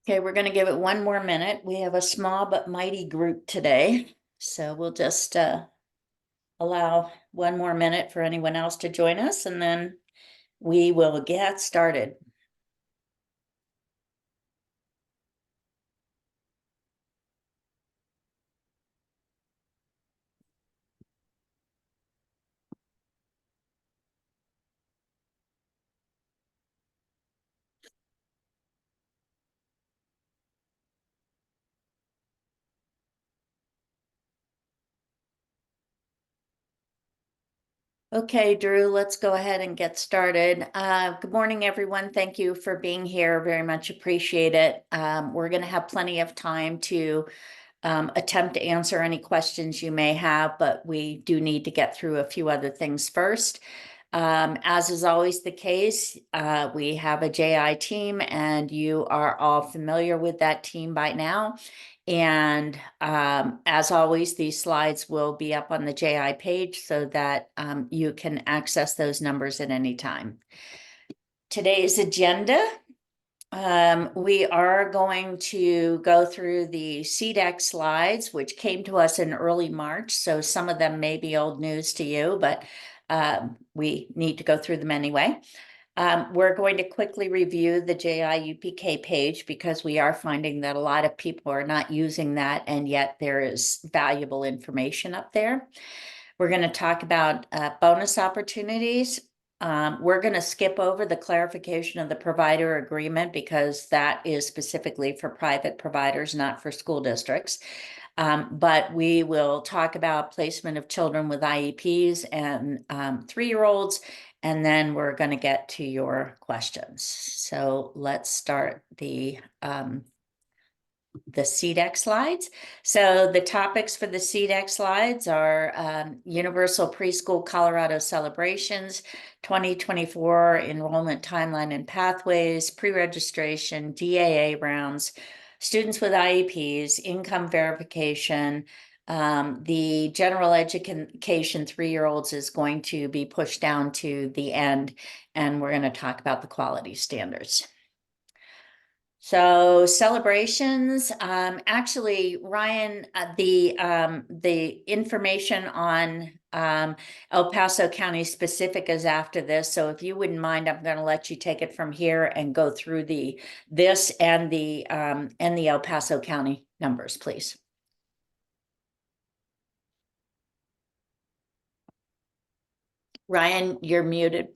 Okay, we're going to give it one more minute. We have a small but mighty group today, so we'll just allow one more minute for anyone else to join us, and then we will get started. Okay, Drew, let's go ahead and get started. Good morning, everyone. Thank you for being here. Very much appreciate it. We're going to have plenty of time to attempt to answer any questions you may have, but we do need to get through a few other things first. As is always the case, we have a JI team, and you are all familiar with that team by now. And as always, these slides will be up on the JI page so that you can access those numbers at any time. Today's agenda. We are going to go through the CDEC slides, which came to us in early March, so some of them may be old news to you, but we need to go through them anyway. We're going to quickly review the JI UPK page because we are finding that a lot of people are not using that, and yet there is valuable information up there. We're going to talk about bonus opportunities. We're going to skip over the clarification of the provider agreement because that is specifically for private providers, not for school districts. But we will talk about placement of children with IEPs and 3-year-olds, and then we're going to get to your questions. So let's start the CDEC slides. So the topics for the CDEC slides are Universal Preschool Colorado Celebrations, 2024 enrollment timeline and pathways, pre-registration, DAA rounds, students with IEPs, income verification. The general education 3-year-olds is going to be pushed down to the end, and we're going to talk about the quality standards. So celebrations, actually, Ryan, the information on El Paso County specific is after this. So if you wouldn't mind, I'm going to let you take it from here and go through this and the El Paso County numbers, please. Ryan, you're muted.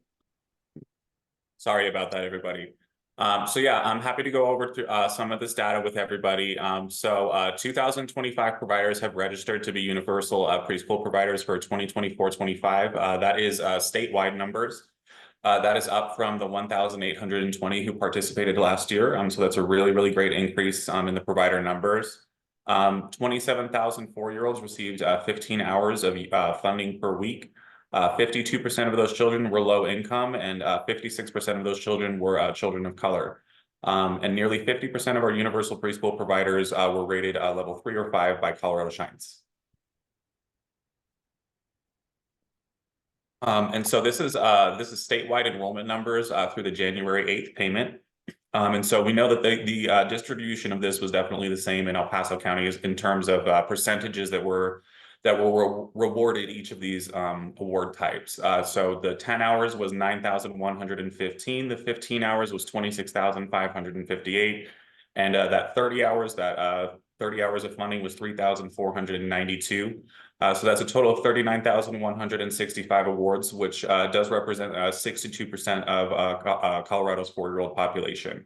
Sorry about that, everybody. So yeah, I'm happy to go over to some of this data with everybody. 2025 providers have registered to be universal preschool providers for 2024-25. That is statewide numbers. That is up from the 1,820 who participated last year. So that's a really, really great increase in the provider numbers. 27,000 4-year-olds received 15 hours of funding per week. 52% of those children were low income, and 56% of those children were children of color. And nearly 50% of our universal preschool providers were rated level 3 or 5 by Colorado Shines. And so this is statewide enrollment numbers through the January 8th payment. And so we know that the distribution of this was definitely the same in El Paso County in terms of percentages that were rewarded each of these award types. So the 10 hours was 9,115. The 15 hours was 26,558. And that 30 hours, 30 hours of funding was 3,492. So that's a total of 39,165 awards, which does represent 62% of Colorado's 4-year-old population.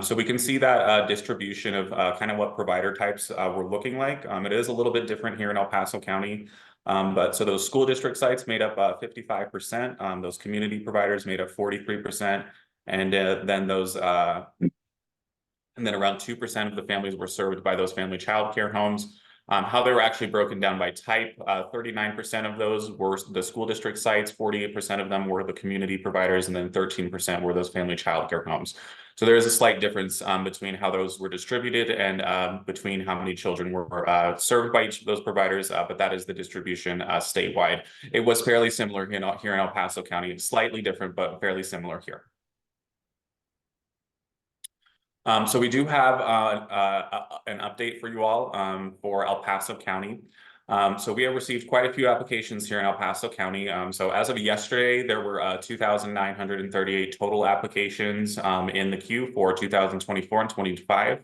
So we can see that distribution of kind of what provider types we're looking like. It is a little bit different here in El Paso County. But so those school district sites made up 55%. Those community providers made up 43%. And then around 2% of the families were served by those family child care homes. How they were actually broken down by type, 39% of those were the school district sites, 48% of them were the community providers, and then 13% were those family child care homes. So there is a slight difference between how those were distributed and between how many children were served by each of those providers, but that is the distribution statewide. It was fairly similar here in El Paso County, slightly different, but fairly similar here. So we do have an update for you all for El Paso County. So we have received quite a few applications here in El Paso County. So as of yesterday, there were 2,938 total applications in the queue for 2024 and 25.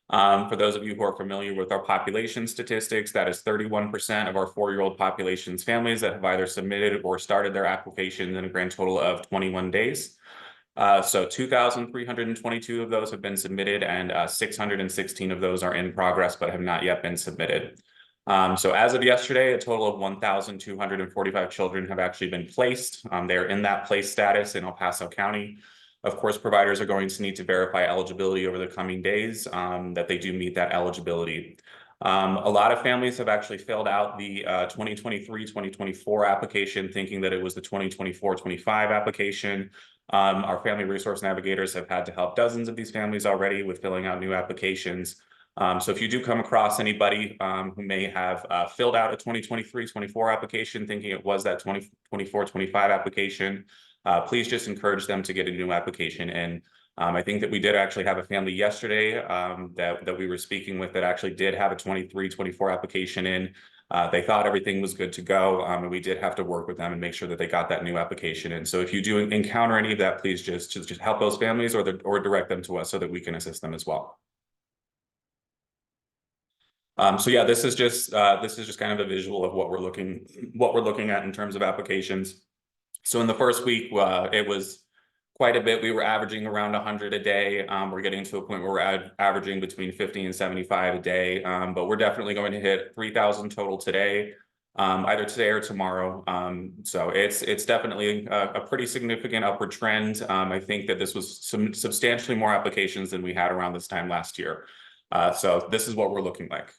For those of you who are familiar with our population statistics, that is 31% of our 4-year-old population's families that have either submitted or started their applications in a grand total of 21 days. So 2,322 of those have been submitted, and 616 of those are in progress but have not yet been submitted. So as of yesterday, a total of 1,245 children have actually been placed. They're in that place status in El Paso County. Of course, providers are going to need to verify eligibility over the coming days that they do meet that eligibility. A lot of families have actually filled out the 2023-2024 application thinking that it was the 2024-25 application. Our family resource navigators have had to help dozens of these families already with filling out new applications. So if you do come across anybody who may have filled out a 2023-24 application thinking it was that 2024-25 application, please just encourage them to get a new application in. I think that we did actually have a family yesterday that we were speaking with that actually did have a 23-24 application in. They thought everything was good to go, and we did have to work with them and make sure that they got that new application in. So if you do encounter any of that, please just help those families or direct them to us so that we can assist them as well. So yeah, this is just kind of a visual of what we're looking at in terms of applications. So in the first week, it was quite a bit. We were averaging around 100 a day. We're getting to a point where we're averaging between 50 and 75 a day. But we're definitely going to hit 3,000 total today, either today or tomorrow. So it's definitely a pretty significant upward trend. I think that this was substantially more applications than we had around this time last year. So this is what we're looking like.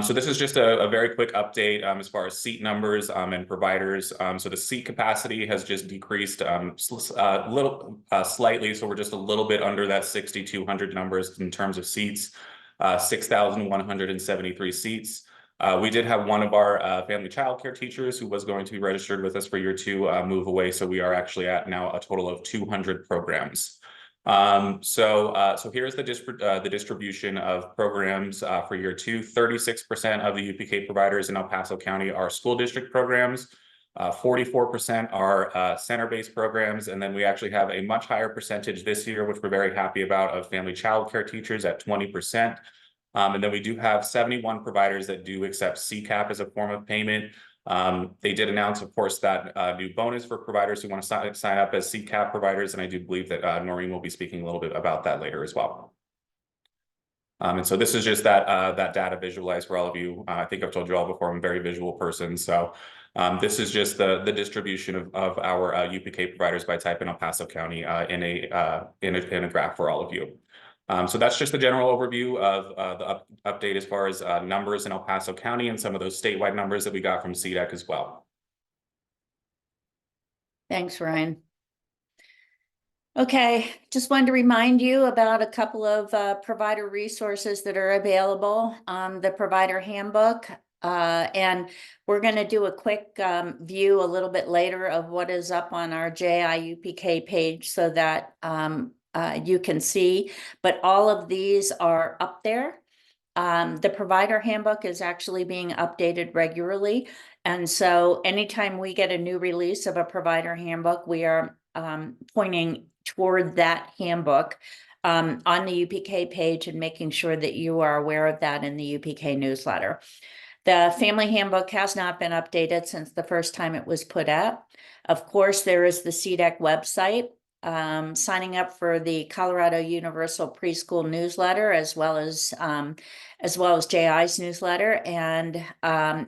So this is just a very quick update as far as seat numbers and providers. So the seat capacity has just decreased slightly. So we're just a little bit under that 6,200 numbers in terms of seats, 6,173 seats. We did have one of our family childcare teachers who was going to be registered with us for year 2 move away. So we are actually at now a total of 200 programs. So here's the distribution of programs for year 2. 36% of the UPK providers in El Paso County are school district programs. 44% are center-based programs, and then we actually have a much higher percentage this year, which we're very happy about, of family childcare teachers at 20%. And then we do have 71 providers that do accept CCAP as a form of payment. They did announce, of course, that new bonus for providers who want to sign up as CCAP providers, and I do believe that Noreen will be speaking a little bit about that later as well. And so this is just that data visualized for all of you. I think I've told you all before, I'm a very visual person. So this is just the distribution of our UPK providers by type in El Paso County in a graph for all of you. So that's just the general overview of the update as far as numbers in El Paso County and some of those statewide numbers that we got from CDEC as well. Thanks, Ryan. Okay, just wanted to remind you about a couple of provider resources that are available on the provider handbook. And we're going to do a quick view a little bit later of what is up on our JIUPK page so that you can see, but all of these are up there. The provider handbook is actually being updated regularly. And so anytime we get a new release of a provider handbook, we are pointing toward that handbook on the UPK page and making sure that you are aware of that in the UPK newsletter. The family handbook has not been updated since the first time it was put out. Of course, there is the CDEC website. Signing up for the Colorado Universal Preschool newsletter, as well as JI's newsletter, and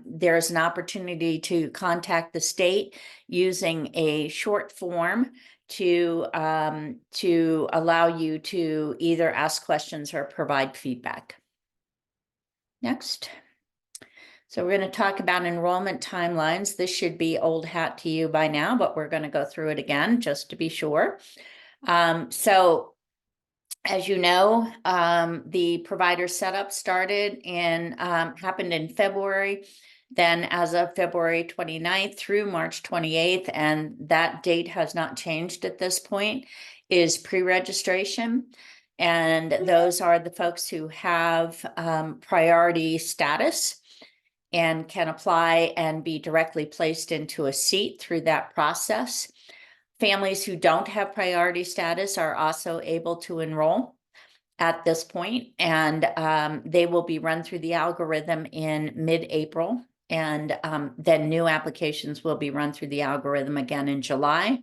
there's an opportunity to contact the state using a short form to allow you to either ask questions or provide feedback. Next. So we're going to talk about enrollment timelines. This should be old hat to you by now, but we're going to go through it again just to be sure. So as you know, the provider setup started happened in February. Then as of February 29th through March 28th, and that date has not changed at this point. is pre-registration. And those are the folks who have priority status and can apply and be directly placed into a seat through that process. Families who don't have priority status are also able to enroll at this point, and they will be run through the algorithm in mid-April. And then new applications will be run through the algorithm again in July.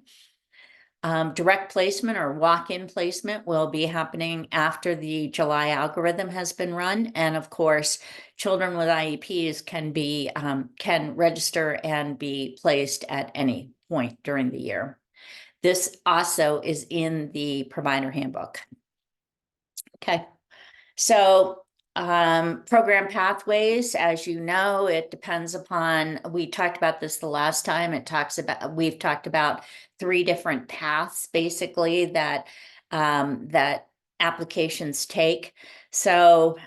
Direct placement or walk-in placement will be happening after the July algorithm has been run. And of course, children with IEPs can register and be placed at any point during the year. This also is in the provider handbook. Okay. So program pathways, as you know, it depends upon, we talked about this the last time. We've talked about 3 different paths basically that that applications take. So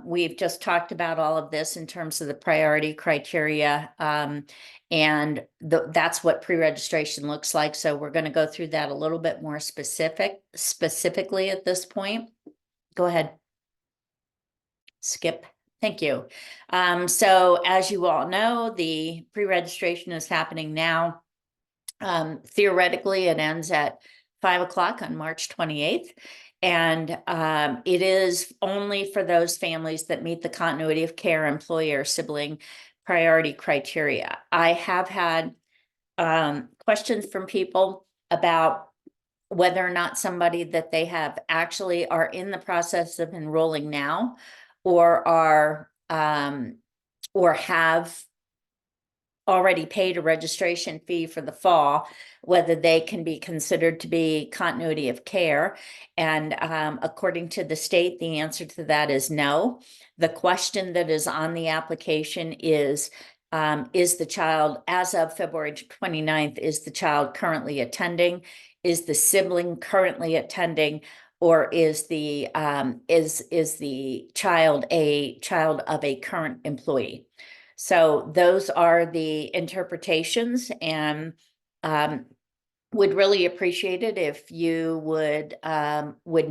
we've just talked about all of this in terms of the priority criteria, and that's what pre-registration looks like. So we're going to go through that a little bit more specifically at this point. Go ahead. Skip. Thank you. So as you all know, the pre-registration is happening now. Theoretically, it ends at 5 o'clock on March 28th. And it is only for those families that meet the continuity of care employer sibling priority criteria. I have had questions from people about whether or not somebody that they have actually are in the process of enrolling now or are or have already paid a registration fee for the fall, whether they can be considered to be continuity of care. And according to the state, the answer to that is no. The question that is on the application is the child, as of February 29th, is the child currently attending? Is the sibling currently attending? Or is the child a child of a current employee? So those are the interpretations, and would really appreciate it if you would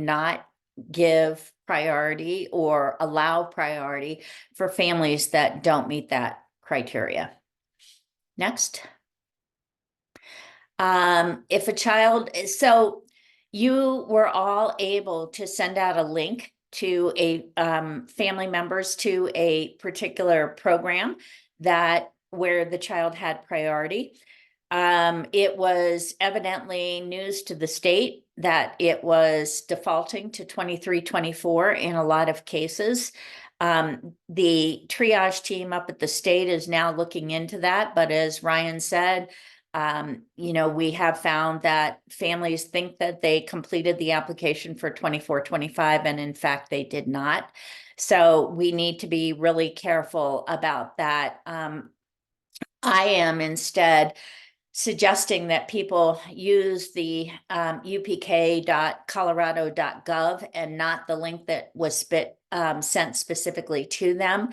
not give priority or allow priority for families that don't meet that criteria. Next. If a child, so you were all able to send out a link to a family members to a particular program that where the child had priority. It was evidently news to the state that it was defaulting to 2324 in a lot of cases. The triage team up at the state is now looking into that, but as Ryan said, we have found that families think that they completed the application for 2425, and in fact, they did not. So we need to be really careful about that. I am instead suggesting that people use the upk.colorado.gov and not the link that was sent specifically to them.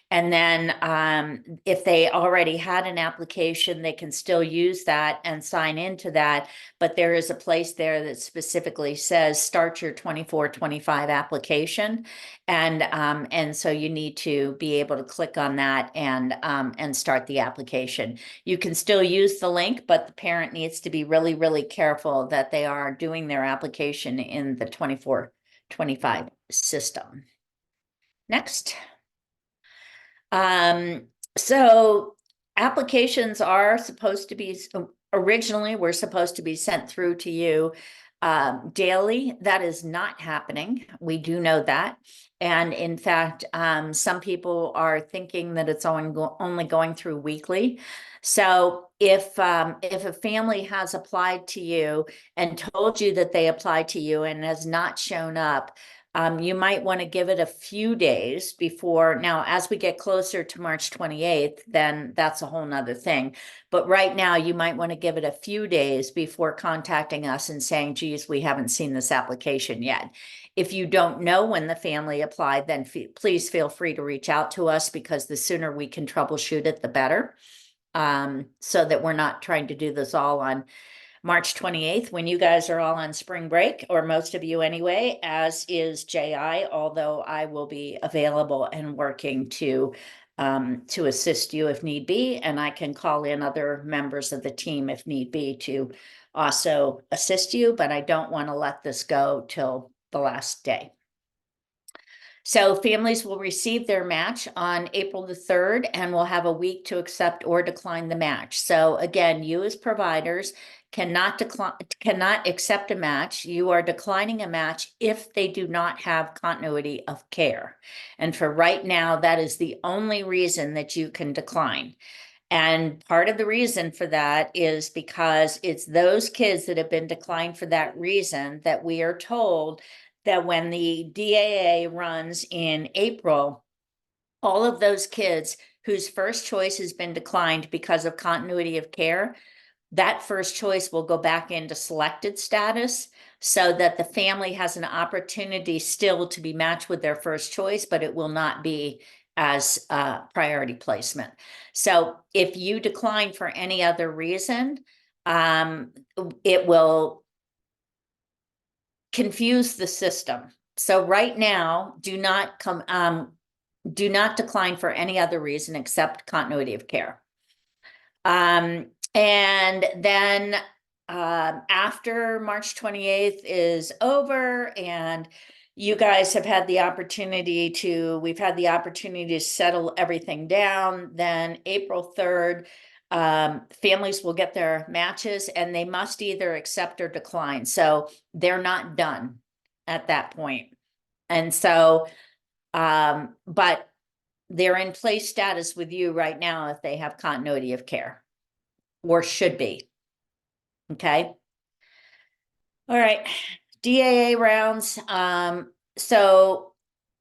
And then if they already had an application, they can still use that and sign into that. But there is a place there that specifically says start your 2425 application. And so you need to be able to click on that and start the application. You can still use the link, but the parent needs to be really, really careful that they are doing their application in the 2425 system. Next. So applications are supposed to be, originally were supposed to be sent through to you daily. That is not happening. We do know that. And in fact, some people are thinking that it's only going through weekly. So if a family has applied to you and told you that they applied to you and has not shown up, you might want to give it a few days before. Now, as we get closer to March 28th, then that's a whole nother thing. But right now, you might want to give it a few days before contacting us and saying, geez, we haven't seen this application yet. If you don't know when the family applied, then please feel free to reach out to us, because the sooner we can troubleshoot it, the better. So that we're not trying to do this all on March 28th, when you guys are all on spring break, or most of you anyway, as is JI, although I will be available and working to assist you if need be, and I can call in other members of the team if need be to also assist you, but I don't want to let this go till the last day. So families will receive their match on April the 3rd and will have a week to accept or decline the match. So again, you as providers cannot accept a match. You are declining a match if they do not have continuity of care. And for right now, that is the only reason that you can decline. And part of the reason for that is because it's those kids that have been declined for that reason that we are told that when the DAA runs in April, all of those kids whose first choice has been declined because of continuity of care, that first choice will go back into selected status so that the family has an opportunity still to be matched with their first choice, but it will not be as priority placement. So if you decline for any other reason, it will confuse the system. So right now, do not decline for any other reason except continuity of care. And then after March 28th is over and you guys have had the opportunity we've had the opportunity to settle everything down, then April 3rd, families will get their matches and they must either accept or decline. So they're not done at that point. And so, but they're in place status with you right now if they have continuity of care or should be. Okay. All right. DAA rounds. So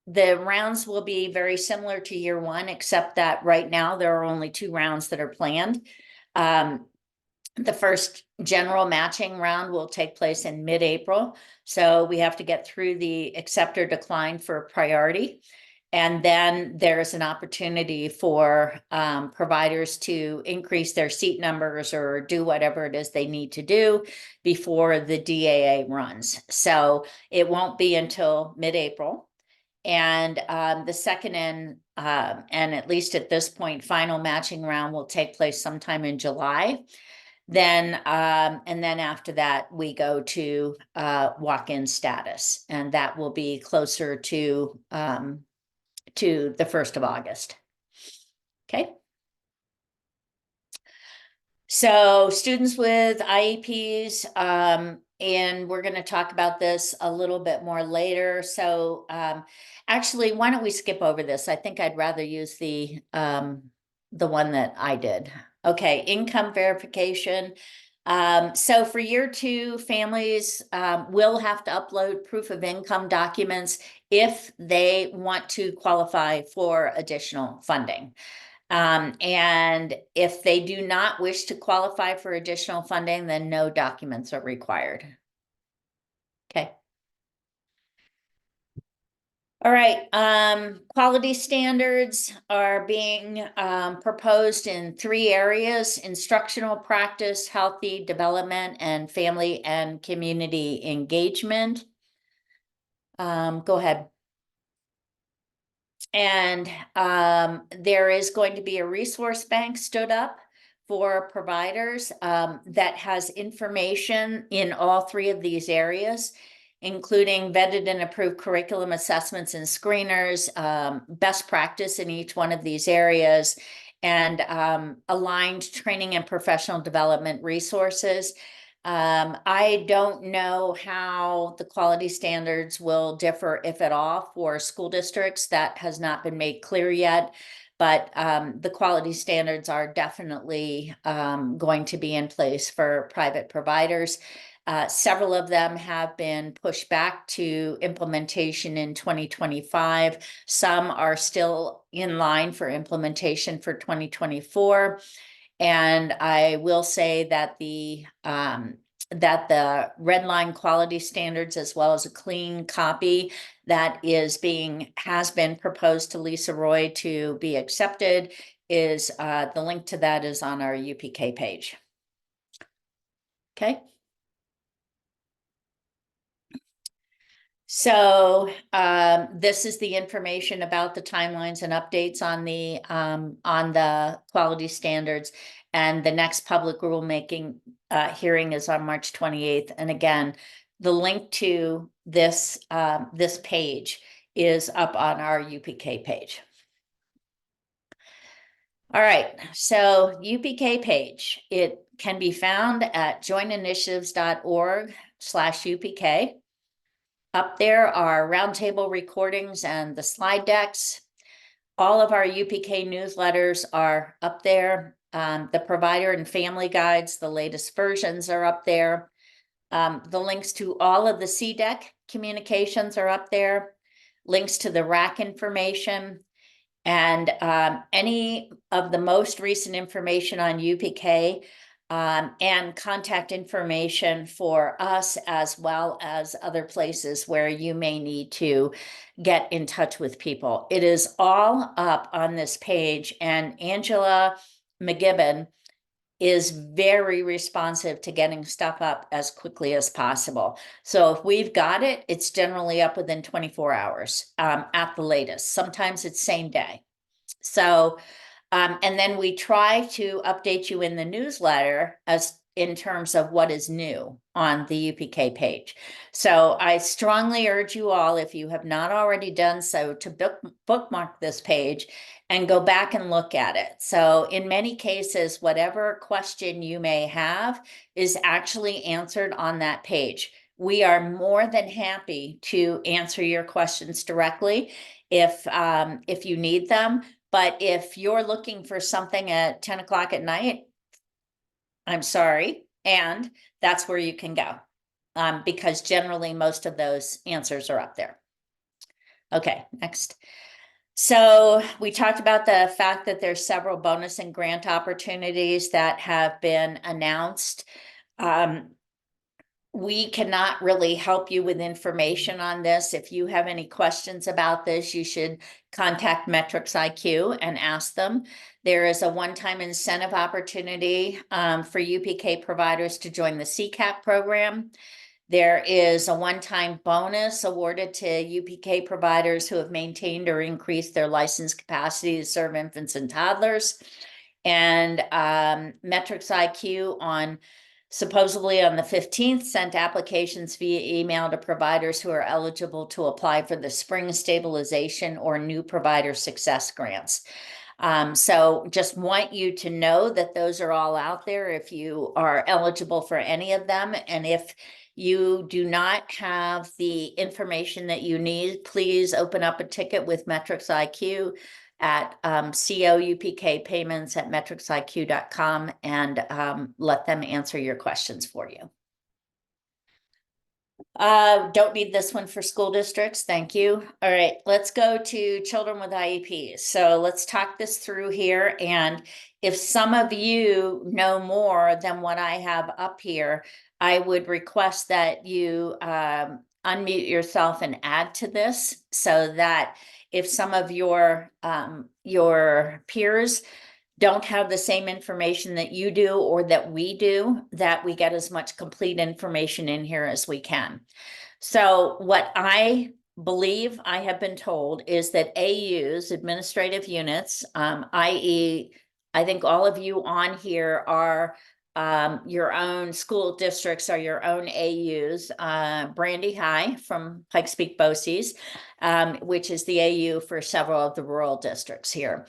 the rounds will be very similar to year one, except that right now there are only 2 rounds that are planned. The first general matching round will take place in mid-April. So we have to get through the accept or decline for priority. And then there's an opportunity for providers to increase their seat numbers or do whatever it is they need to do before the DAA runs. So it won't be until mid-April. And the second and at least at this point, final matching round will take place sometime in July. Then and then after that, we go to walk-in status, and that will be closer to the 1st of August. Okay. So students with IEPs, and we're going to talk about this a little bit more later. So actually, why don't we skip over this? I think I'd rather use the one that I did. Okay, income verification. So for year 2, families will have to upload proof of income documents if they want to qualify for additional funding. And if they do not wish to qualify for additional funding, then no documents are required. Okay. All right, quality standards are being proposed in 3 areas: instructional practice, healthy development, and family and community engagement. Go ahead. And there is going to be a resource bank stood up for providers that has information in all 3 of these areas, including vetted and approved curriculum assessments and screeners, best practice in each one of these areas, and aligned training and professional development resources. I don't know how the quality standards will differ, if at all, for school districts. That has not been made clear yet, but the quality standards are definitely going to be in place for private providers. Several of them have been pushed back to implementation in 2025. Some are still in line for implementation for 2024. And I will say that the red line quality standards, as well as a clean copy that has been proposed to Lisa Roy to be accepted, is the link to that is on our UPK page. Okay. So this is the information about the timelines and updates on the quality standards. And the next public rulemaking hearing is on March 28th. And again, the link to this this page is up on our UPK page. All right, so UPK page, it can be found at jointinitiatives.org/UPK. Up there are roundtable recordings and the slide decks. All of our UPK newsletters are up there. The provider and family guides, the latest versions are up there. The links to all of the CDEC communications are up there. Links to the RAC information. And any of the most recent information on UPK and contact information for us, as well as other places where you may need to get in touch with people. It is all up on this page, and Angela McGibbon is very responsive to getting stuff up as quickly as possible. So if we've got it, it's generally up within 24 hours at the latest. Sometimes it's same day. So and then we try to update you in the newsletter as in terms of what is new on the UPK page. So I strongly urge you all, if you have not already done so, to bookmark this page and go back and look at it. So in many cases, whatever question you may have is actually answered on that page. We are more than happy to answer your questions directly if you need them. But if you're looking for something at 10 o'clock at night, I'm sorry, and that's where you can go, because generally most of those answers are up there. Okay, next. So we talked about the fact that there's several bonus and grant opportunities that have been announced. We cannot really help you with information on this. If you have any questions about this, you should contact Metrics IQ and ask them. There is a one-time incentive opportunity for UPK providers to join the CCAP program. There is a one-time bonus awarded to UPK providers who have maintained or increased their license capacity to serve infants and toddlers. And Metrics IQ supposedly on the 15th, sent applications via email to providers who are eligible to apply for the spring stabilization or new provider success grants. So just want you to know that those are all out there if you are eligible for any of them. And if you do not have the information that you need, please open up a ticket with Metrics IQ at coupk payments@metricsiq.com and let them answer your questions for you. Don't need this one for school districts. Thank you. All right, let's go to children with IEPs. So let's talk this through here. And if some of you know more than what I have up here, I would request that you unmute yourself and add to this so that if some of your peers don't have the same information that you do or that we do, that we get as much complete information in here as we can. So what I believe I have been told is that AUs, administrative units, i.e., I think all of you on here are your own school districts are your own AUs. Brandy High from Pikes Peak BOCES, which is the AU for several of the rural districts here.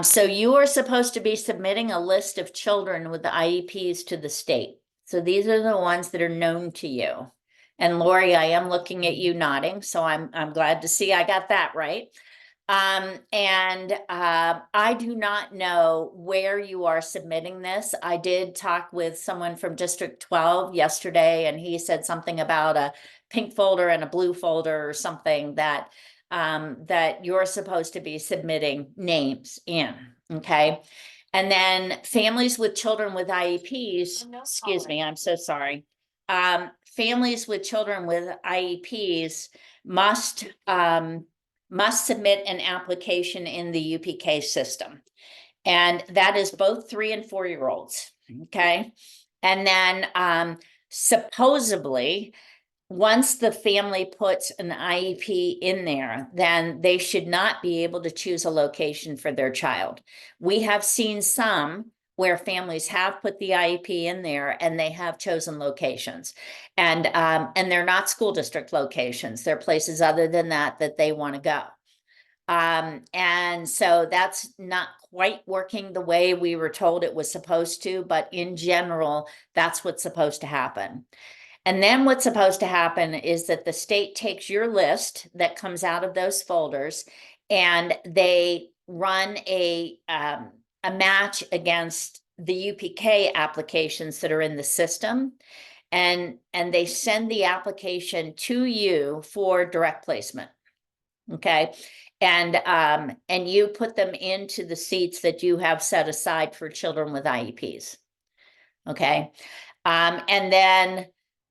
So you are supposed to be submitting a list of children with the IEPs to the state. So these are the ones that are known to you. And Lori, I am looking at you nodding, so I'm glad to see I got that right. I do not know where you are submitting this. I did talk with someone from District 12 yesterday, and he said something about a pink folder and a blue folder or something that you're supposed to be submitting names in, okay? And then families with children with IEPs, excuse me, I'm so sorry. Families with children with IEPs must submit an application in the UPK system. And that is both 3 and 4-year-olds, okay? And then supposedly once the family puts an IEP in there, then they should not be able to choose a location for their child. We have seen some where families have put the IEP in there and they have chosen locations. And they're not school district locations. They're places other than that that they want to go. And so that's not quite working the way we were told it was supposed to, but in general, that's what's supposed to happen. And then what's supposed to happen is that the state takes your list that comes out of those folders and they run a match against the UPK applications that are in the system. And they send the application to you for direct placement. Okay. And you put them into the seats that you have set aside for children with IEPs. Okay. And then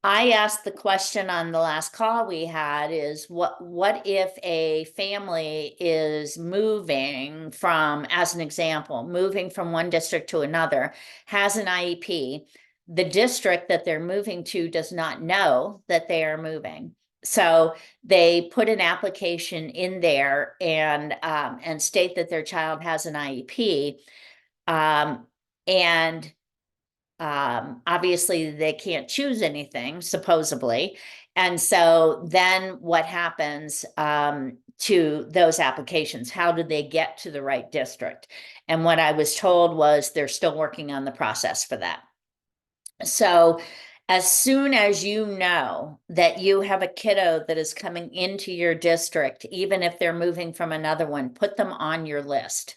I asked the question on the last call we had is what if a family is moving from, as an example, moving from one district to another, has an IEP, the district that they're moving to does not know that they are moving. So they put an application in there and state that their child has an IEP. And obviously they can't choose anything, supposedly. And so then what happens to those applications? How do they get to the right district? And what I was told was they're still working on the process for that. So as soon as you know that you have a kiddo that is coming into your district, even if they're moving from another one, put them on your list.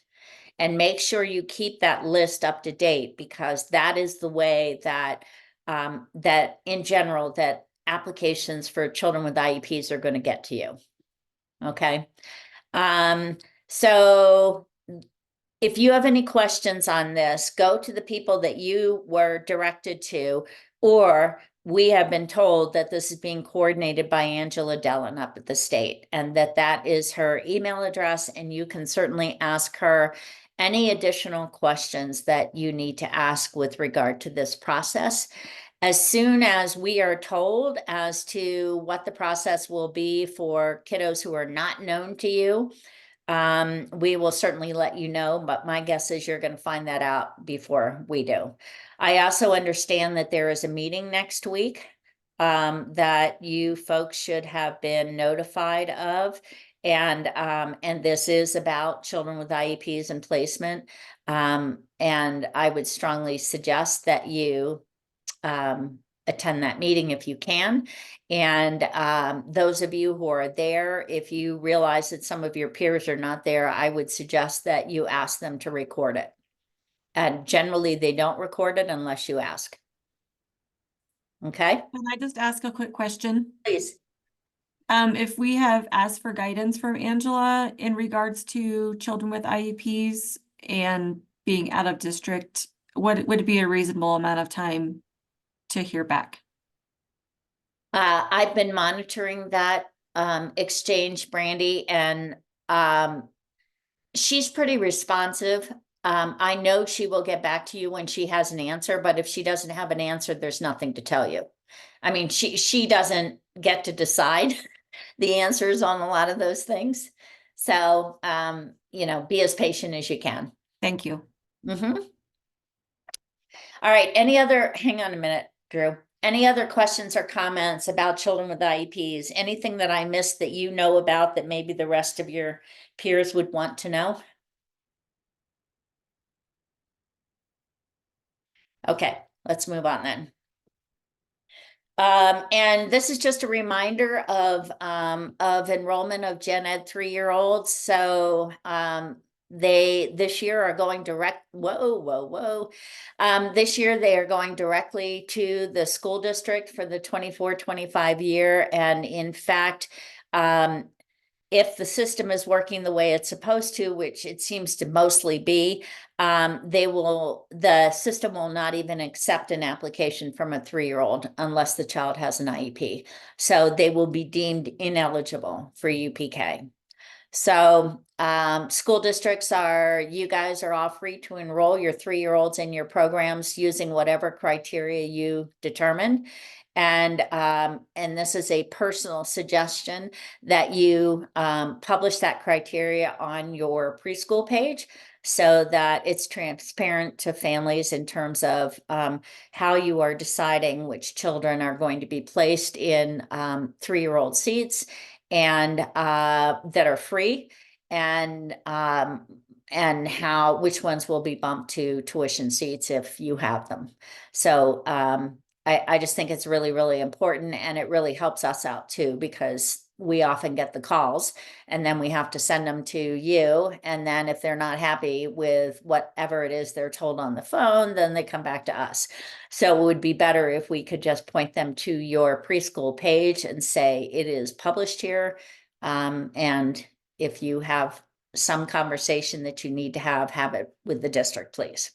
And make sure you keep that list up to date, because that is the way that that in general that applications for children with IEPs are going to get to you. Okay. So if you have any questions on this, go to the people that you were directed to, or we have been told that this is being coordinated by Angela Dellon up at the state, and that is her email address, and you can certainly ask her any additional questions that you need to ask with regard to this process. As soon as we are told as to what the process will be for kiddos who are not known to you, we will certainly let you know, but my guess is you're going to find that out before we do. I also understand that there is a meeting next week that you folks should have been notified of. And this is about children with IEPs and placement. And I would strongly suggest that you attend that meeting if you can. And those of you who are there, if you realize that some of your peers are not there, I would suggest that you ask them to record it. And generally, they don't record it unless you ask. Okay, Can I just ask a quick question? please. If we have asked for guidance from Angela in regards to children with IEPs and being out of district, what would it be a reasonable amount of time to hear back? I've been monitoring that exchange, Brandy, and she's pretty responsive. I know she will get back to you when she has an answer, but if she doesn't have an answer, there's nothing to tell you. I mean, she doesn't get to decide the answers on a lot of those things. So, you know, be as patient as you can. Thank you. Mm-hmm. All right, hang on a minute, Drew. Any other questions or comments about children with IEPs? Anything that I missed that you know about that maybe the rest of your peers would want to know? Okay, let's move on then. And this is just a reminder of enrollment of Gen Ed 3-year-olds. So they this year are going direct. This year they are going directly to the school district for the 24-25 year. And in fact, if the system is working the way it's supposed to, which it seems to mostly be, the system will not even accept an application from a 3-year-old unless the child has an IEP. So they will be deemed ineligible for UPK. So school districts you guys are all free to enroll your 3-year-olds in your programs using whatever criteria you determine. And this is a personal suggestion that you publish that criteria on your preschool page so that it's transparent to families in terms of how you are deciding which children are going to be placed in 3-year-old seats and that are free, and which ones will be bumped to tuition seats if you have them. So I just think it's really, really important, and it really helps us out too, because we often get the calls and then we have to send them to you. And then if they're not happy with whatever it is they're told on the phone, then they come back to us. So it would be better if we could just point them to your preschool page and say it is published here. And if you have some conversation that you need to have it with the district, please.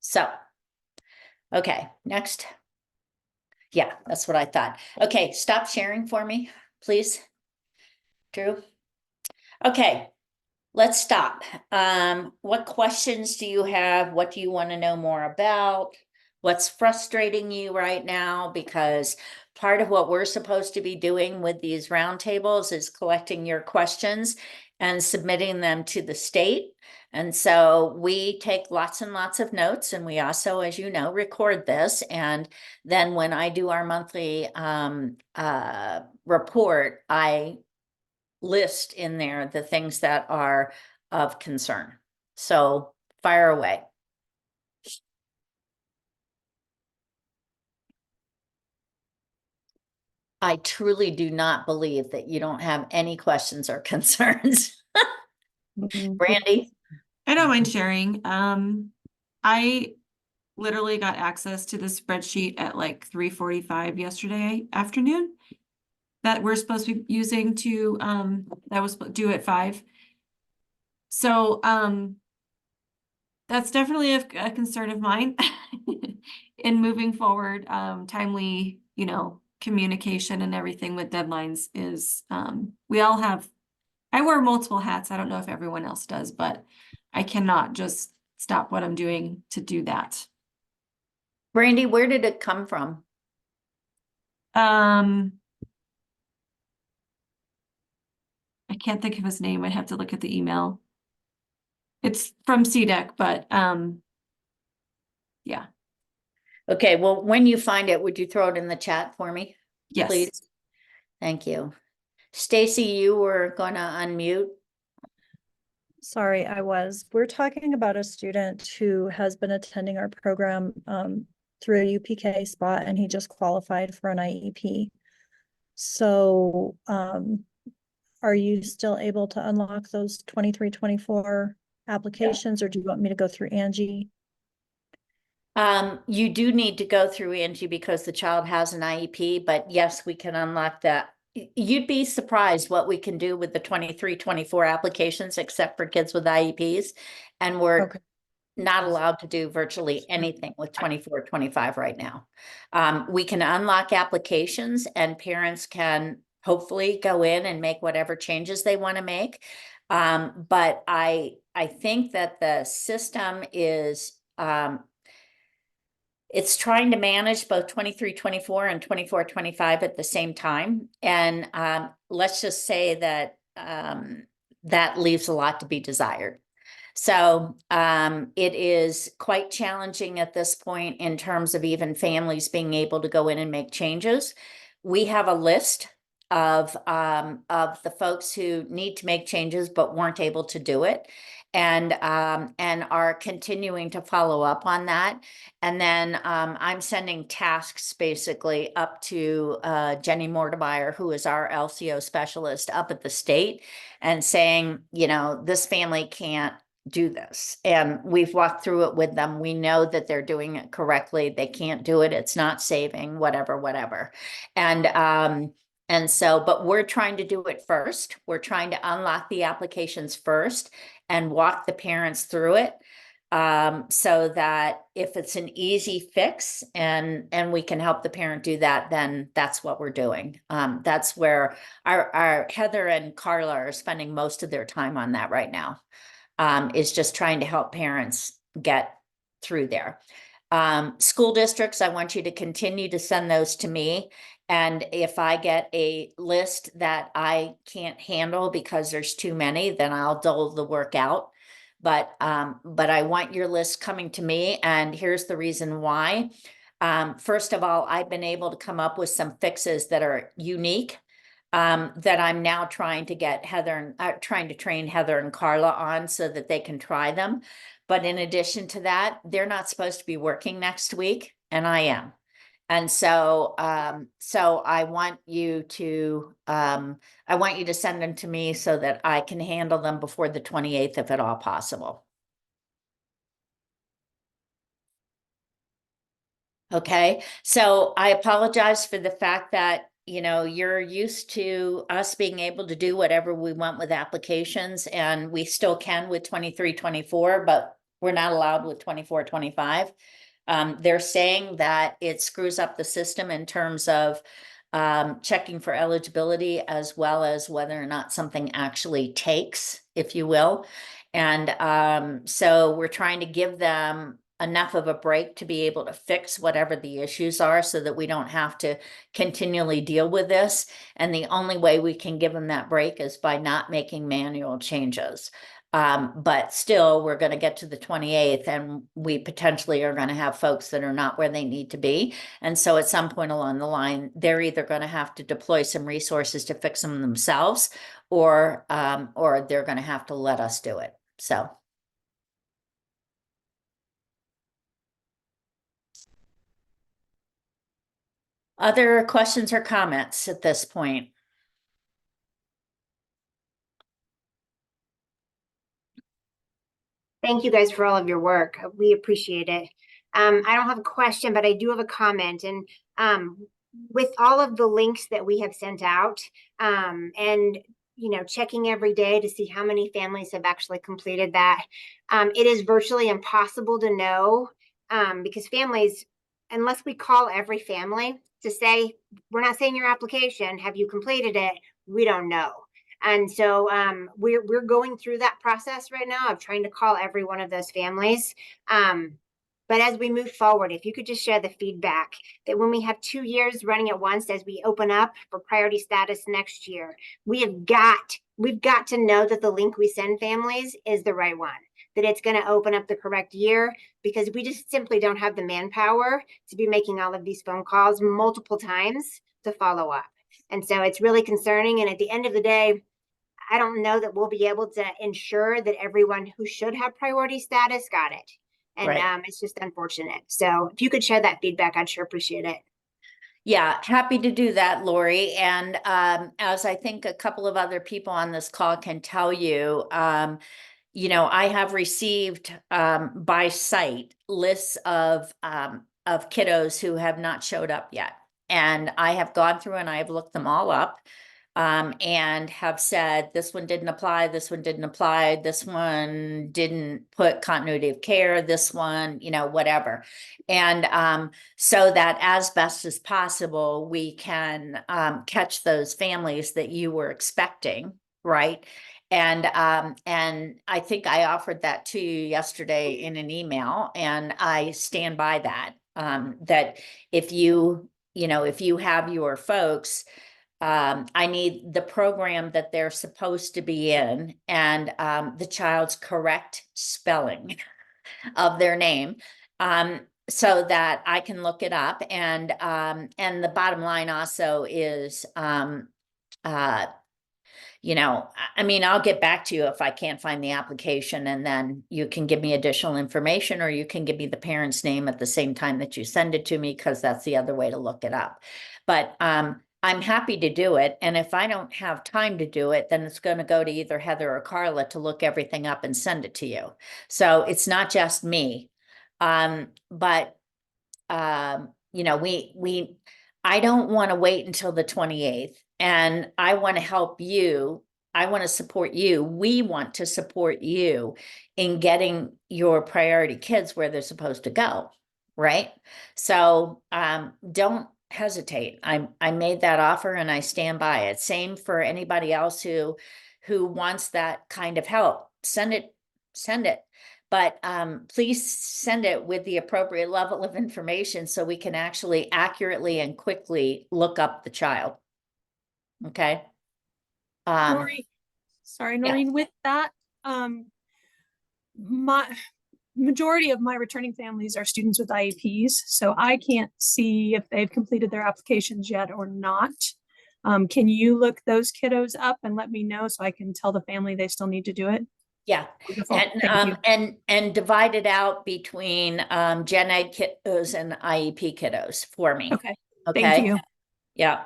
So, okay, next. Yeah, that's what I thought. Okay, stop sharing for me, please. Drew. Okay, let's stop. What questions do you have? What do you want to know more about? What's frustrating you right now? Because part of what we're supposed to be doing with these roundtables is collecting your questions and submitting them to the state. And so we take lots and lots of notes, and we also, as you know, record this. And then when I do our monthly report, I list in there the things that are of concern. So fire away. I truly do not believe that you don't have any questions or concerns. Brandy? I don't mind sharing. I literally got access to the spreadsheet at like 3:45 yesterday afternoon that we're supposed to be using to, that was due at 5. So, that's definitely a concern of mine in moving forward. Timely, communication and everything with deadlines is, we all have, I wear multiple hats. I don't know if everyone else does, but I cannot just stop what I'm doing to do that. Brandy, where did it come from? I can't think of his name. I'd have to look at the email. It's from CDEC, but yeah. Okay, well, when you find it, would you throw it in the chat for me? Yes. Please. Thank you. Stacy, you were going to unmute. Sorry, I was. We're talking about a student who has been attending our program through a UPK spot, and he just qualified for an IEP. So are you still able to unlock those 23-24 applications, or do you want me to go through Angie? You do need to go through Angie because the child has an IEP, but yes, we can unlock that. You'd be surprised what we can do with the 23-24 applications, except for kids with IEPs. And we're Okay. not allowed to do virtually anything with 24-25 right now. We can unlock applications, and parents can hopefully go in and make whatever changes they want to make. But I think that the system is it's trying to manage both 23-24 and 24-25 at the same time. And let's just say that that leaves a lot to be desired. So it is quite challenging at this point in terms of even families being able to go in and make changes. We have a list of the folks who need to make changes but weren't able to do it, and are continuing to follow up on that. And then I'm sending tasks basically up to Jenny Mortimeyer, who is our LCO specialist up at the state, and saying, this family can't do this. And we've walked through it with them. We know that they're doing it correctly. They can't do it. It's not saving, whatever. And so, but we're trying to do it first. We're trying to unlock the applications first and walk the parents through it. So that if it's an easy fix and we can help the parent do that, then that's what we're doing. That's where our Heather and Carla are spending most of their time on that right now, is just trying to help parents get through there. School districts, I want you to continue to send those to me. And if I get a list that I can't handle because there's too many, then I'll dole the work out. But I want your list coming to me, and here's the reason why. First of all, I've been able to come up with some fixes that are unique, that I'm now trying to get trying to train Heather and Carla on so that they can try them. But in addition to that, they're not supposed to be working next week, and I am. And so, so I want you to send them to me so that I can handle them before the 28th, if at all possible. Okay, so I apologize for the fact that, you know, you're used to us being able to do whatever we want with applications, and we still can with 23, 24, but we're not allowed with 24, 25. They're saying that it screws up the system in terms of checking for eligibility, as well as whether or not something actually takes, if you will. And so we're trying to give them enough of a break to be able to fix whatever the issues are so that we don't have to continually deal with this. And the only way we can give them that break is by not making manual changes. But still, we're going to get to the 28th, and we potentially are going to have folks that are not where they need to be. And so at some point along the line, they're either going to have to deploy some resources to fix them themselves, or they're going to have to let us do it. So. Other questions or comments at this point? Thank you guys for all of your work. We appreciate it. I don't have a question, but I do have a comment. And with all of the links that we have sent out, and checking every day to see how many families have actually completed that, it is virtually impossible to know, because families, unless we call every family to say, we're not saying your application, have you completed it? We don't know. And so we're going through that process right now of trying to call every one of those families. But as we move forward, if you could just share the feedback that when we have 2 years running at once, as we open up for priority status next year, we've got to know that the link we send families is the right one, that it's going to open up the correct year, because we just simply don't have the manpower to be making all of these phone calls multiple times to follow up. And so it's really concerning. And at the end of the day, I don't know that we'll be able to ensure that everyone who should have priority status got it. And Right. It's just unfortunate. So if you could share that feedback, I'd sure appreciate it. Yeah, happy to do that, Lori. And as I think a couple of other people on this call can tell you, I have received by site lists of kiddos who have not showed up yet. And I have gone through and I have looked them all up, and have said, this one didn't apply, this one didn't apply, this one didn't put continuity of care, this one, whatever. And so that as best as possible, we can catch those families that you were expecting, right? And I think I offered that to you yesterday in an email, and I stand by that. That if you have your folks, I need the program that they're supposed to be in, and the child's correct spelling of their name, so that I can look it up. And the bottom line also is, I'll get back to you if I can't find the application, and then you can give me additional information, or you can give me the parent's name at the same time that you send it to me, because that's the other way to look it up. But I'm happy to do it. And if I don't have time to do it, then it's going to go to either Heather or Carla to look everything up and send it to you. So it's not just me. But I don't want to wait until the 28th, and I want to help you. I want to support you. We want to support you in getting your priority kids where they're supposed to go, right? So don't hesitate. I made that offer and I stand by it. Same for anybody else who wants that kind of help. Send it. but please send it with the appropriate level of information so we can actually accurately and quickly look up the child. Okay. Noreen, sorry, yeah. Noreen, with that, my majority of my returning families are students with IEPs, so I can't see if they've completed their applications yet or not. Can you look those kiddos up and let me know so I can tell the family they still need to do it? Yeah, Wonderful. and Thank you. and divide it out between gen ed kiddos and IEP kiddos for me. Okay, Okay. thank you. Yeah.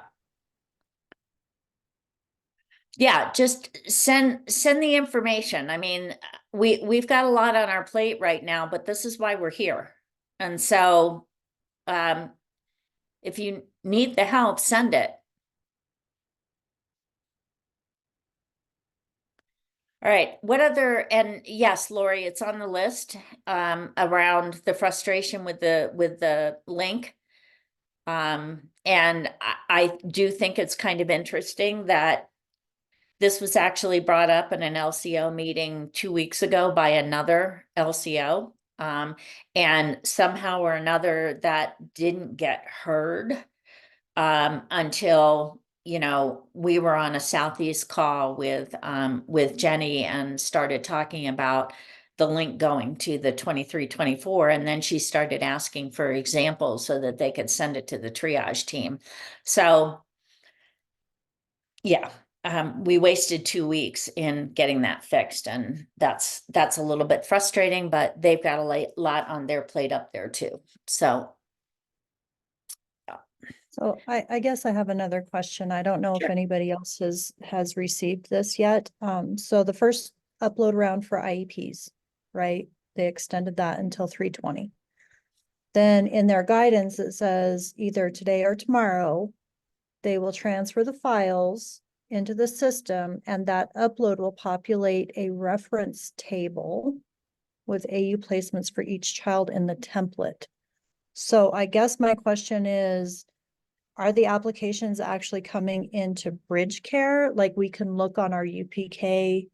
Yeah, just send the information. I mean, we've got a lot on our plate right now, but this is why we're here. And so if you need the help, send it. All right, what other, and yes, Lori, it's on the list around the frustration with the link. And I do think it's kind of interesting that this was actually brought up in an LCO meeting 2 weeks ago by another LCO. And somehow or another that didn't get heard until, you know, we were on a Southeast call with Jenny and started talking about the link going to the 23-24, and then she started asking for examples so that they could send it to the triage team. So yeah, we wasted 2 weeks in getting that fixed, and that's a little bit frustrating, but they've got a lot on their plate up there too. So So I guess I have another question. I don't know Sure. if anybody else has received this yet. So the first upload round for IEPs, right? They extended that until 3/20. Then in their guidance, it says either today or tomorrow, they will transfer the files into the system, and that upload will populate a reference table with AU placements for each child in the template. So I guess my question is, are the applications actually coming into Bridge Care? Like we can look on our UPK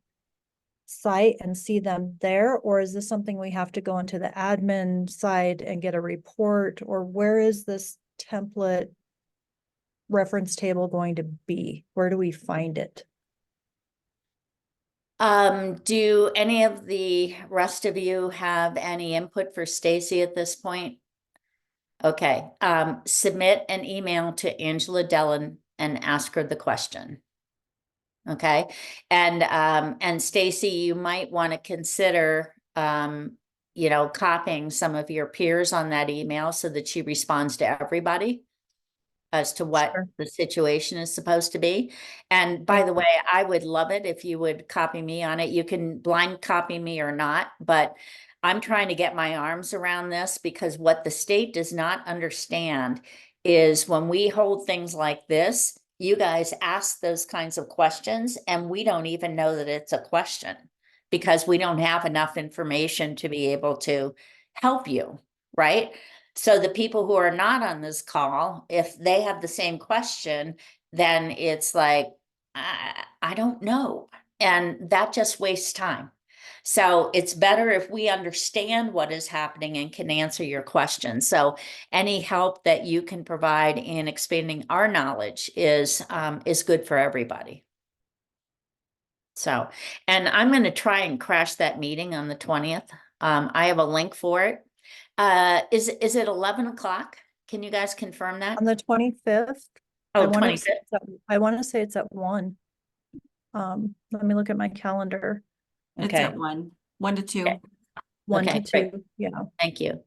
site and see them there? Or is this something we have to go into the admin side and get a report? Or where is this template reference table going to be? Where do we find it? Do any of the rest of you have any input for Stacy at this point? Okay, submit an email to Angela Dellin and ask her the question. Okay, and Stacy, you might want to consider you know, copying some of your peers on that email so that she responds to everybody as to what Sure. the situation is supposed to be. And by the way, I would love it if you would copy me on it. You can blind copy me or not, but I'm trying to get my arms around this, because what the state does not understand is when we hold things like this, you guys ask those kinds of questions and we don't even know that it's a question because we don't have enough information to be able to help you, right? So the people who are not on this call, if they have the same question, then it's like, I don't know. And that just wastes time. So it's better if we understand what is happening and can answer your questions. So any help that you can provide in expanding our knowledge is good for everybody. So, and I'm going to try and crash that meeting on the 20th. I have a link for it. Is it 11 o'clock? Can you guys confirm that? On the 25th? Oh, I wanna 25th. say it's at- I want to say it's at 1. Let me look at my calendar. It's Okay. at 1 to 2. Okay. 1 Okay, to great. 2, yeah. Thank you.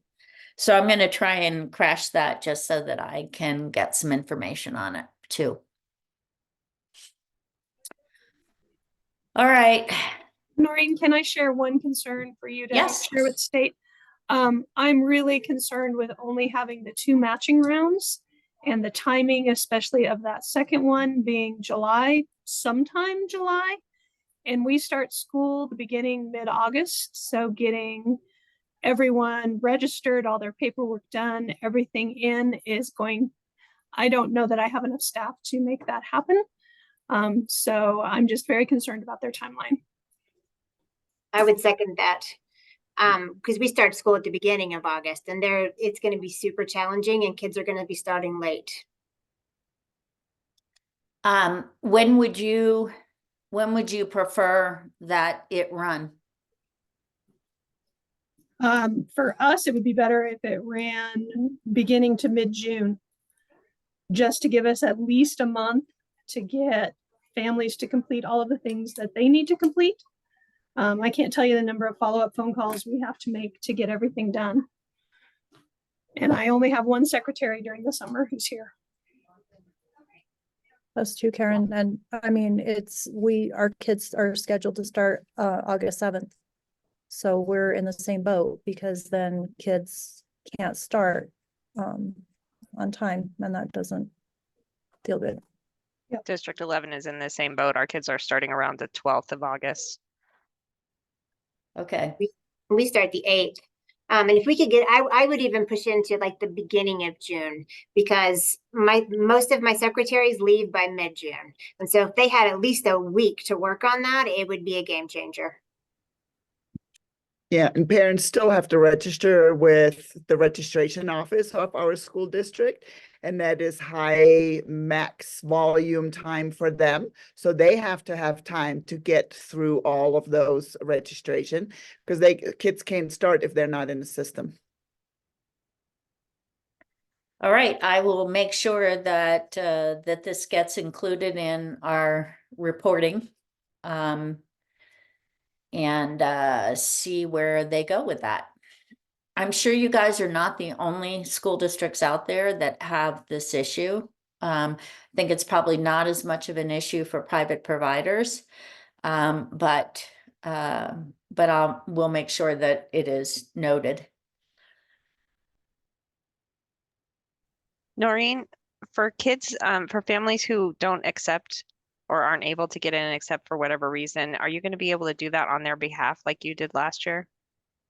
So I'm going to try and crash that just so that I can get some information on it too. All right. Noreen, can I share one concern for you to Yes. share with state? I'm really concerned with only having the 2 matching rounds and the timing, especially of that second one being sometime July. And we start school the beginning mid-August. So getting everyone registered, all their paperwork done, everything in is I don't know that I have enough staff to make that happen. So I'm just very concerned about their timeline. I would second that. Because we start school at the beginning of August, and it's going to be super challenging, and kids are going to be starting late. When would you prefer that it run? For us, it would be better if it ran beginning to mid-June, just to give us at least a month to get families to complete all of the things that they need to complete. I can't tell you the number of follow-up phone calls we have to make to get everything done. And I only have one secretary during the summer who's here. Us too, Karen. And I mean, our kids are scheduled to start August 7th. So we're in the same boat, because then kids can't start on time, and that doesn't feel good. District 11 is in the same boat. Our kids are starting around the 12th of August. Okay. We start the 8th. And if we could I would even push into like the beginning of June, because most of my secretaries leave by mid-June. And so if they had at least a week to work on that, it would be a game changer. Yeah, and parents still have to register with the registration office of our school district, and that is high max volume time for them. So they have to have time to get through all of those registration, because kids can't start if they're not in the system. All right, I will make sure that that this gets included in our reporting. And see where they go with that. I'm sure you guys are not the only school districts out there that have this issue. I think it's probably not as much of an issue for private providers, but we'll make sure that it is noted. Noreen, for kids, for families who don't accept or aren't able to get in except for whatever reason, are you going to be able to do that on their behalf like you did last year?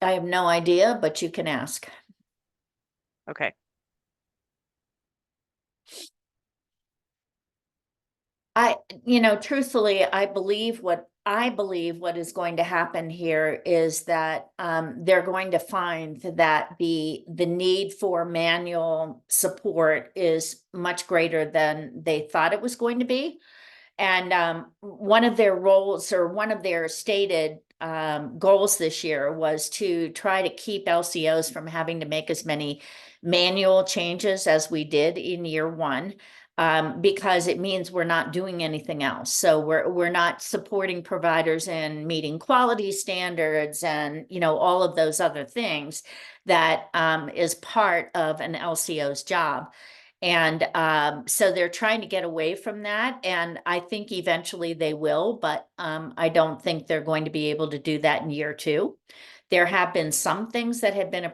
I have no idea, but you can ask. Okay. Truthfully, I believe what is going to happen here is that they're going to find that the need for manual support is much greater than they thought it was going to be. And one of their roles, or one of their stated goals this year, was to try to keep LCOs from having to make as many manual changes as we did in year one, because it means we're not doing anything else. So we're not supporting providers in meeting quality standards and all of those other things that is part of an LCO's job. And so they're trying to get away from that. And I think eventually they will, but I don't think they're going to be able to do that in year two. There have been some things that have been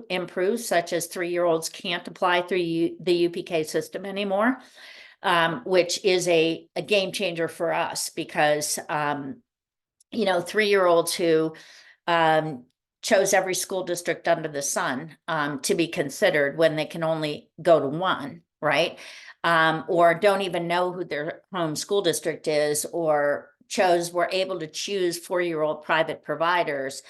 improved, such as 3-year-olds can't apply through the UPK system anymore, which is a game changer for us, because 3-year-olds who chose every school district under the sun to be considered when they can only go to one, right? Or don't even know who their home school district is, or were able to choose 4-year-old private providers.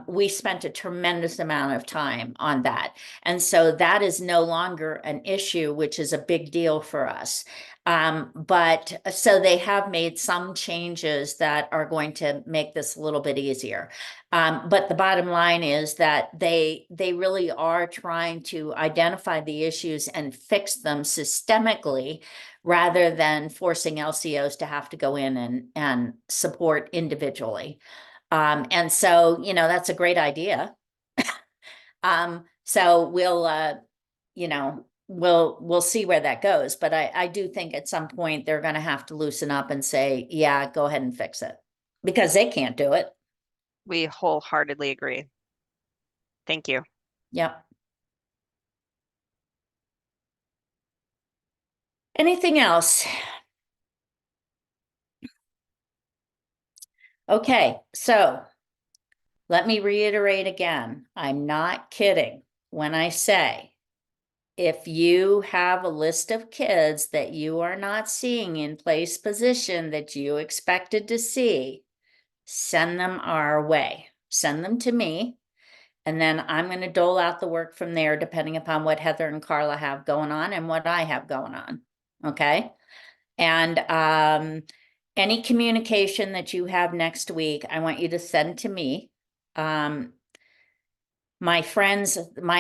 We spent a tremendous amount of time on that. And so that is no longer an issue, which is a big deal for us. But so they have made some changes that are going to make this a little bit easier. But the bottom line is that they really are trying to identify the issues and fix them systemically, rather than forcing LCOs to have to go in and support individually. And so, that's a great idea. So we'll see where that goes. But I do think at some point they're going to have to loosen up and say, yeah, go ahead and fix it, because they can't do it. We wholeheartedly agree. Thank you. Yep. Anything else? Okay, so let me reiterate again. I'm not kidding when I say, if you have a list of kids that you are not seeing in place position that you expected to see, send them our way. Send them to me. And then I'm going to dole out the work from there, depending upon what Heather and Carla have going on and what I have going on. Okay. And any communication that you have next week, I want you to send to me. My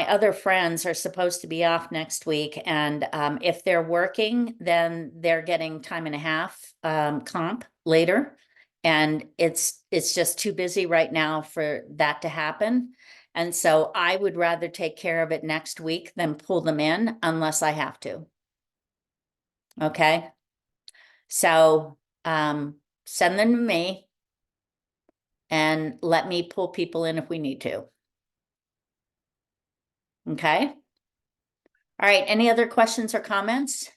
other friends are supposed to be off next week. And if they're working, then they're getting time and a half comp later. And it's just too busy right now for that to happen. And so I would rather take care of it next week than pull them in unless I have to. Okay. So send them to me and let me pull people in if we need to. Okay. All right. Any other questions or comments?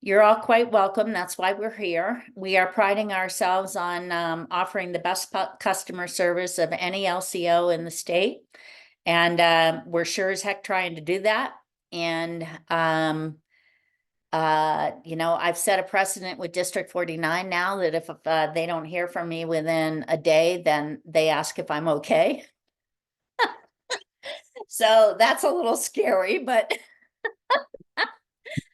You're all quite welcome. That's why we're here. We are priding ourselves on offering the best customer service of any LCO in the state. And we're sure as heck trying to do that. And, you know, I've set a precedent with District 49 now that if they don't hear from me within a day, then they ask if I'm okay. So that's a little scary, but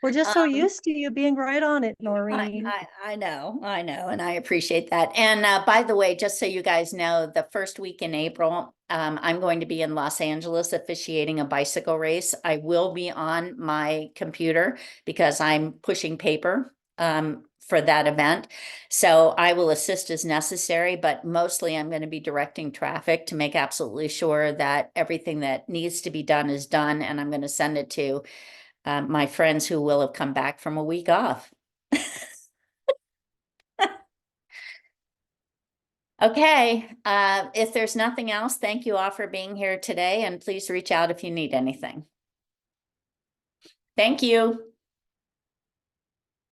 We're just so used to you being right on it, Noreen. I know, and I appreciate that. And by the way, just so you guys know, the first week in April, I'm going to be in Los Angeles officiating a bicycle race. I will be on my computer because I'm pushing paper for that event. So I will assist as necessary, but mostly I'm going to be directing traffic to make absolutely sure that everything that needs to be done is done. And I'm going to send it to my friends who will have come back from a week off. Okay, if there's nothing else, thank you all for being here today, and please reach out if you need anything. Thank you.